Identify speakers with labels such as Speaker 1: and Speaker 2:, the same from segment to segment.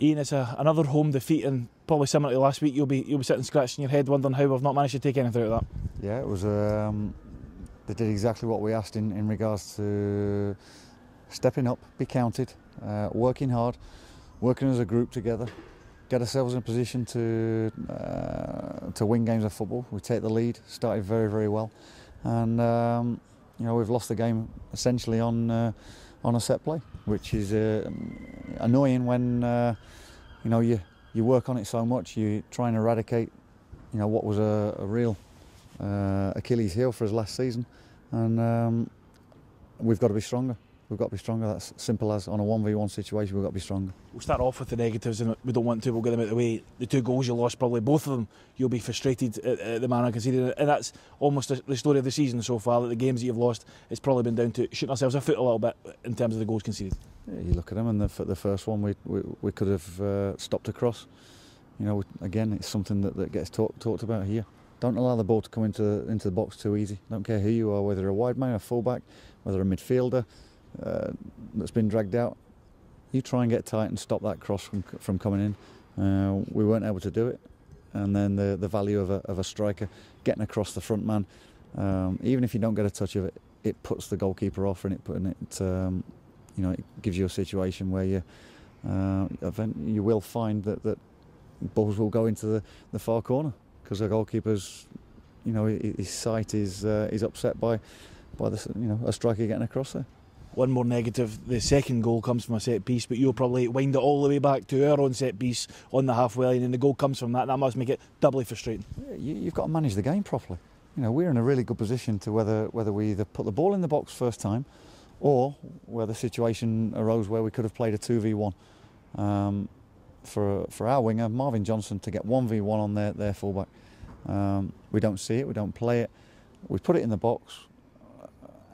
Speaker 1: Ian, it's another home defeat, and probably similar to last week, you'll be sitting scratching your head wondering how we've not managed to take anything out of that.
Speaker 2: Yeah, it was. They did exactly what we asked in regards to stepping up, be counted, working hard, working as a group together, get ourselves in a position to win games of football. We take the lead, started very, very well, and we've lost the game essentially on a set play, which is annoying when you work on it so much. You try and eradicate what was a real Achilles heel for us last season, and we've got to be stronger. We've got to be stronger. That's simple as on a 1v1 situation. We've got to be stronger.
Speaker 1: We'll start off with the negatives, and we don't want to. We'll get them out of the way. The 2 goals you lost, probably both of them, you'll be frustrated at the manner conceded, and that's almost the story of the season so far. That the games that you've lost, it's probably been down to shooting ourselves a foot a little bit in terms of the goals conceded.
Speaker 2: Yeah, you look at them, and the first one we could have stopped a cross. Again, it's something that gets talked about here. Don't allow the ball to come into the box too easy. Don't care who you are, whether you're a wide man, a fullback, whether a midfielder that's been dragged out. You try and get tight and stop that cross from coming in. We weren't able to do it, and then the value of a striker getting across the front man, even if you don't get a touch of it, it puts the goalkeeper off, and it gives you a situation where you will find that balls will go into the far corner because the goalkeeper's his sight is upset by a striker getting across there.
Speaker 1: One more negative, the second goal comes from a set piece, but you'll probably wind it all the way back to our own set piece on the halfway line, and the goal comes from that. That must make it doubly frustrating.
Speaker 2: You've got to manage the game properly. We're in a really good position to whether we either put the ball in the box first time, or where the situation arose where we could have played a 2v1. For our winger, Marvin Johnson, to get 1v1 on their fullback. We don't see it, we don't play it. We put it in the box,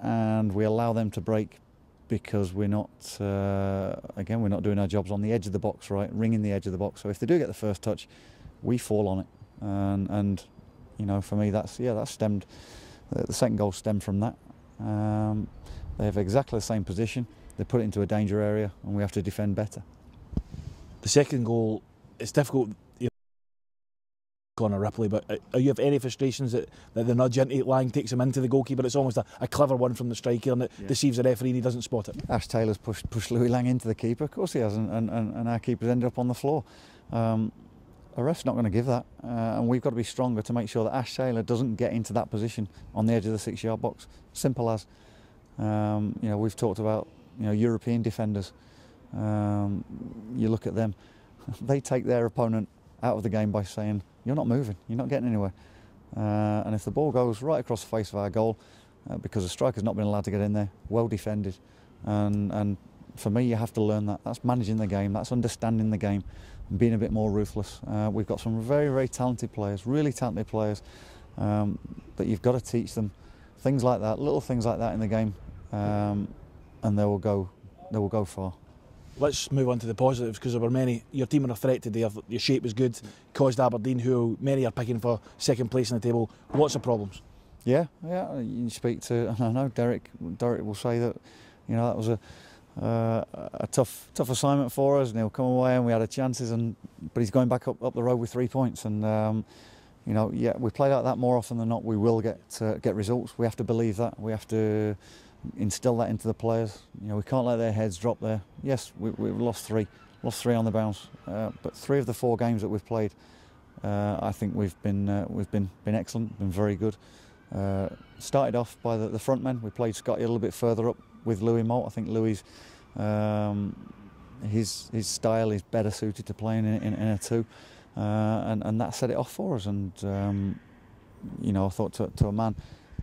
Speaker 2: and we allow them to break because we're not doing our jobs on the edge of the box, right, ringing the edge of the box. So if they do get the first touch, we fall on it, and for me that's stemmed. The second goal stemmed from that. They have exactly the same position. They put it into a danger area, and we have to defend better.
Speaker 1: The second goal, it's difficult. Connor Ripley, but are you have any frustrations that the nudge into Lang takes him into the goalkeeper? It's almost a clever one from the striker, and it deceives the referee and he doesn't spot it.
Speaker 2: Ash Taylor's pushed Louis Lang into the keeper, of course he has, and our keeper's ended up on the floor. A ref's not going to give that, and we've got to be stronger to make sure that Ash Taylor doesn't get into that position on the edge of the 6-yard box. Simple as. We've talked about European defenders. You look at them, they take their opponent out of the game by saying, you're not moving, you're not getting anywhere. And if the ball goes right across the face of our goal, because the striker's not been allowed to get in there, well defended. And for me, you have to learn that. That's managing the game, that's understanding the game, and being a bit more ruthless. We've got some very, very talented players, really talented players, but you've got to teach them things like that, little things like that in the game, and they will go far.
Speaker 1: Let's move on to the positives, because there were many. Your team were a threat today. Your shape was good. Caused Aberdeen, who many are picking for second place in the table, lots of problems.
Speaker 2: Yeah. You speak to, I know Derek will say that that was a tough assignment for us, and he'll come away and we had our chances, but he's going back up the road with 3 points, and we play like that more often than not. We will get results. We have to believe that. We have to instill that into the players. We can't let their heads drop there. Yes, we've lost three on the bounce, but 3 of the 4 games that we've played, I think we've been excellent, been very good. Started off by the front men. We played Scotty a little bit further up with Louis Moult. I think Louis, his style is better suited to playing in a 2, and that set it off for us. And I thought to a man,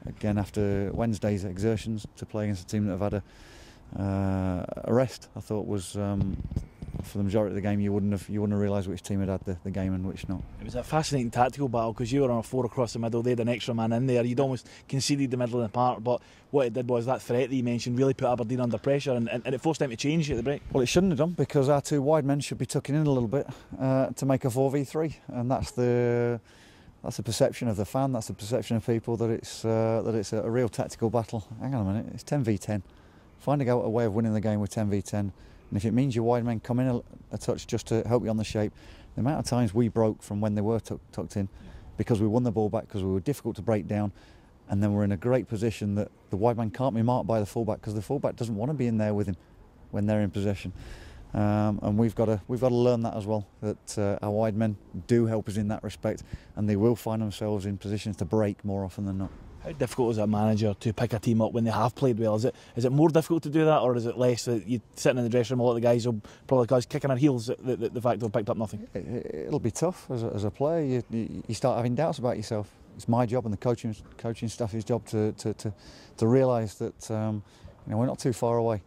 Speaker 2: again, after Wednesday's exertions, to play against a team that have had a rest, I thought was for the majority of the game you wouldn't have realised which team had the game and which not. It
Speaker 1: was a fascinating tactical battle, because you were on a 4 across the middle. They had an extra man in there. You'd almost conceded the middle of the park, but what it did was that threat that you mentioned really put Aberdeen under pressure, and it forced them to change at the break.
Speaker 2: Well, it shouldn't have done, because our 2 wide men should be tucking in a little bit to make a 4v3, and that's the perception of the fan, that's the perception of people, that it's a real tactical battle. Hang on a minute, it's 10v10. Finding out a way of winning the game with 10v10 And if it means your wide men come in a touch just to help you on the shape, the amount of times we broke from when they were tucked in, because we won the ball back, because we were difficult to break down, and then we're in a great position that the wide man can't be marked by the fullback, because the fullback doesn't want to be in there with him when they're in possession. And we've got to learn that as well, that our wide men do help us in that respect, and they will find themselves in positions to break more often than not.
Speaker 1: How difficult is it as a manager to pick a team up when they have played well? Is it more difficult to do that, or is it less that you sitting in the dressing room, a lot of the guys will probably cause kicking our heels at the fact they've picked up nothing?
Speaker 2: It'll be tough as a player. You start having doubts about yourself. It's my job and the coaching staff's job to realise that we're not too far away,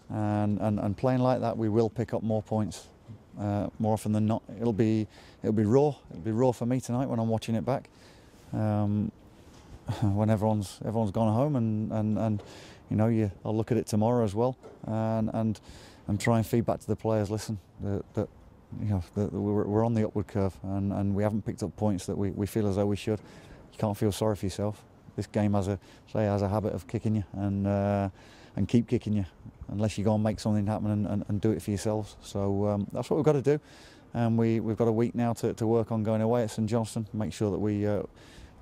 Speaker 2: and playing like that we will pick up more points more often than not. It'll be raw. It'll be raw for me tonight when I'm watching it back. When everyone's gone home, and I'll look at it tomorrow as well, and try and feed back to the players. Listen, that we're on the upward curve, and we haven't picked up points that we feel as though we should. You can't feel sorry for yourself. This game has a habit of kicking you and keep kicking you unless you go and make something happen and do it for yourselves. So that's what we've got to do, and we've got a week now to work on going away at St Johnstone. Make sure that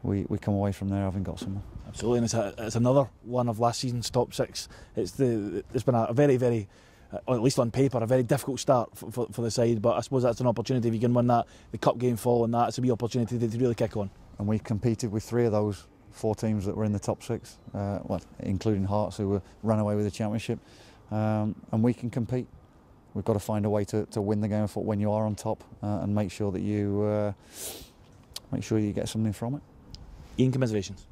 Speaker 2: we come away from there having got someone.
Speaker 1: Absolutely, and it's another one of last season's top six. It's been a very, very, or at least on paper, a very difficult start for the side. But I suppose that's an opportunity if you can win the cup game following that. It's a wee opportunity to really kick on.
Speaker 2: And we competed with 3 of those 4 teams that were in the top 6, including Hearts, who ran away with the championship. And we can compete. We've got to find a way to win the game of football when you are on top, and make sure that you get something from it.
Speaker 1: Ian, commiserations.